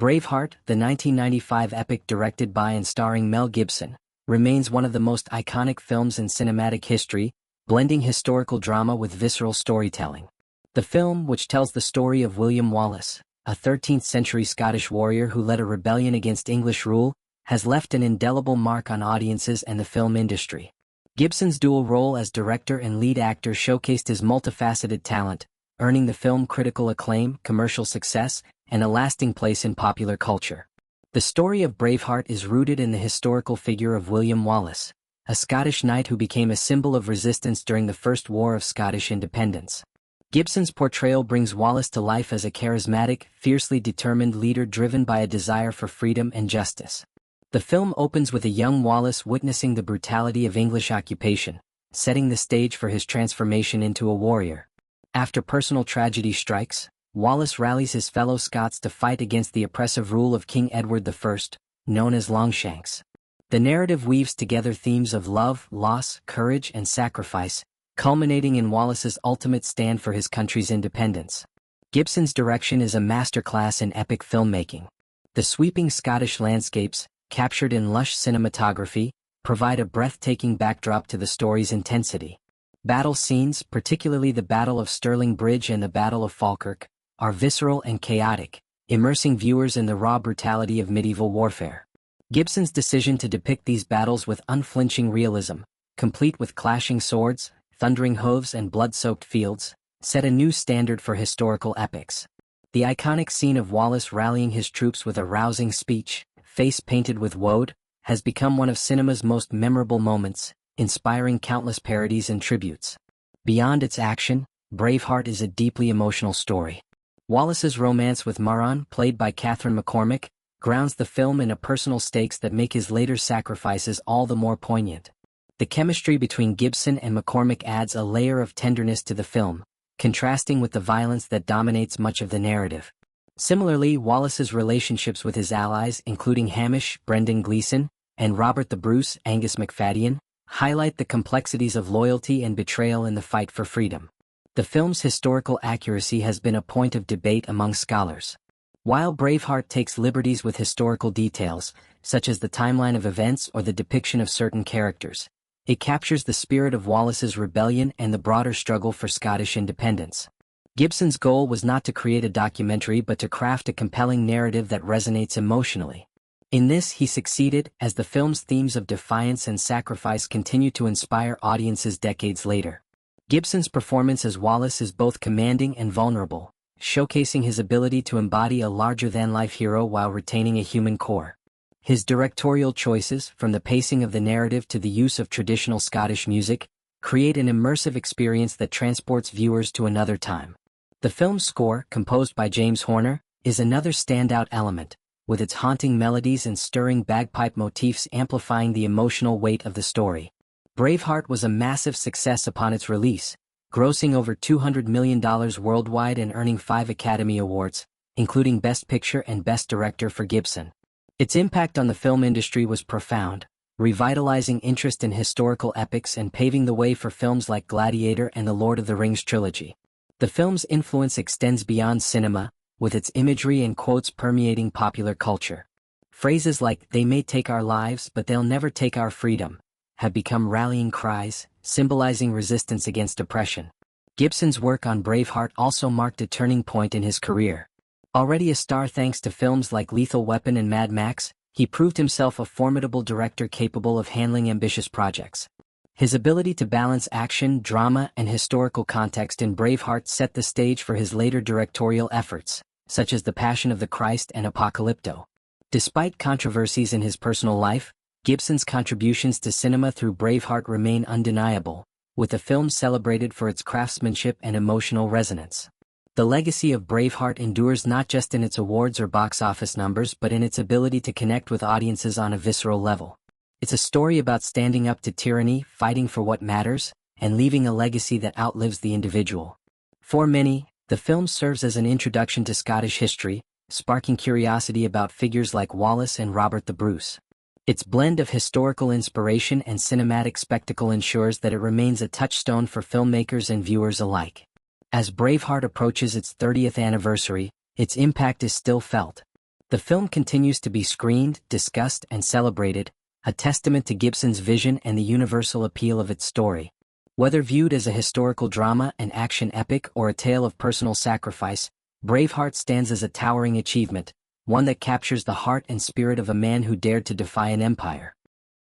Braveheart, the 1995 epic directed by and starring Mel Gibson, remains one of the most iconic films in cinematic history, blending historical drama with visceral storytelling. The film, which tells the story of William Wallace, a 13th-century Scottish warrior who led a rebellion against English rule, has left an indelible mark on audiences and the film industry. Gibson's dual role as director and lead actor showcased his multifaceted talent, earning the film critical acclaim, commercial success, and a lasting place in popular culture. The story of Braveheart is rooted in the historical figure of William Wallace, a Scottish knight who became a symbol of resistance during the First War of Scottish Independence. Gibson's portrayal brings Wallace to life as a charismatic, fiercely determined leader driven by a desire for freedom and justice. The film opens with a young Wallace witnessing the brutality of English occupation, setting the stage for his transformation into a warrior. After personal tragedy strikes, Wallace rallies his fellow Scots to fight against the oppressive rule of King Edward I, known as Longshanks. The narrative weaves together themes of love, loss, courage, and sacrifice, culminating in Wallace's ultimate stand for his country's independence. Gibson's direction is a masterclass in epic filmmaking. The sweeping Scottish landscapes, captured in lush cinematography, provide a breathtaking backdrop to the story's intensity. Battle scenes, particularly the Battle of Stirling Bridge and the Battle of Falkirk, are visceral and chaotic, immersing viewers in the raw brutality of medieval warfare. Gibson's decision to depict these battles with unflinching realism, complete with clashing swords, thundering hooves and blood-soaked fields, set a new standard for historical epics. The iconic scene of Wallace rallying his troops with a rousing speech, face painted with woad, has become one of cinema's most memorable moments, inspiring countless parodies and tributes. Beyond its action, Braveheart is a deeply emotional story. Wallace's romance with Murron, played by McCormack, grounds the film in a personal stakes that make his later sacrifices all the more poignant. The chemistry between Gibson and McCormack adds a layer of tenderness to the film, contrasting with the violence that dominates much of the narrative. Similarly, Wallace's relationships with his allies, including Hamish, Brendan Gleeson, and Robert the Bruce, Angus Macfadyen, highlight the complexities of loyalty and betrayal in the fight for freedom. The film's historical accuracy has been a point of debate among scholars. While Braveheart takes liberties with historical details, such as the timeline of events or the depiction of certain characters, it captures the spirit of Wallace's rebellion and the broader struggle for Scottish independence. Gibson's goal was not to create a documentary but to craft a compelling narrative that resonates emotionally. In this he succeeded, as the film's themes of defiance and sacrifice continue to inspire audiences decades later. Gibson's performance as Wallace is both commanding and vulnerable, showcasing his ability to embody a larger-than-life hero while retaining a human core. His directorial choices, from the pacing of the narrative to the use of traditional Scottish music, create an immersive experience that transports viewers to another time. The film's score, composed by James Horner, is another standout element, with its haunting melodies and stirring bagpipe motifs amplifying the emotional weight of the story. Braveheart was a massive success upon its release, grossing over $200 million worldwide and earning 5 Academy Awards, including Best Picture and Best Director for Gibson. Its impact on the film industry was profound, revitalizing interest in historical epics and paving the way for films like Gladiator and the Lord of the Rings trilogy. The film's influence extends beyond cinema, with its imagery and quotes permeating popular culture. Phrases like, "They may take our lives, but they'll never take our freedom," have become rallying cries, symbolizing resistance against oppression. Gibson's work on Braveheart also marked a turning point in his career. Already a star thanks to films like Lethal Weapon and Mad Max, he proved himself a formidable director capable of handling ambitious projects. His ability to balance action, drama, and historical context in Braveheart set the stage for his later directorial efforts, such as The Passion of the Christ and Apocalypto. Despite controversies in his personal life, Gibson's contributions to cinema through Braveheart remain undeniable, with the film celebrated for its craftsmanship and emotional resonance. The legacy of Braveheart endures not just in its awards or box office numbers but in its ability to connect with audiences on a visceral level. It's a story about standing up to tyranny, fighting for what matters, and leaving a legacy that outlives the individual. For many, the film serves as an introduction to Scottish history, sparking curiosity about figures like Wallace and Robert the Bruce. Its blend of historical inspiration and cinematic spectacle ensures that it remains a touchstone for filmmakers and viewers alike. As Braveheart approaches its 30th anniversary, its impact is still felt. The film continues to be screened, discussed, and celebrated, a testament to Gibson's vision and the universal appeal of its story. Whether viewed as a historical drama, an action epic, or a tale of personal sacrifice, Braveheart stands as a towering achievement, one that captures the heart and spirit of a man who dared to defy an empire.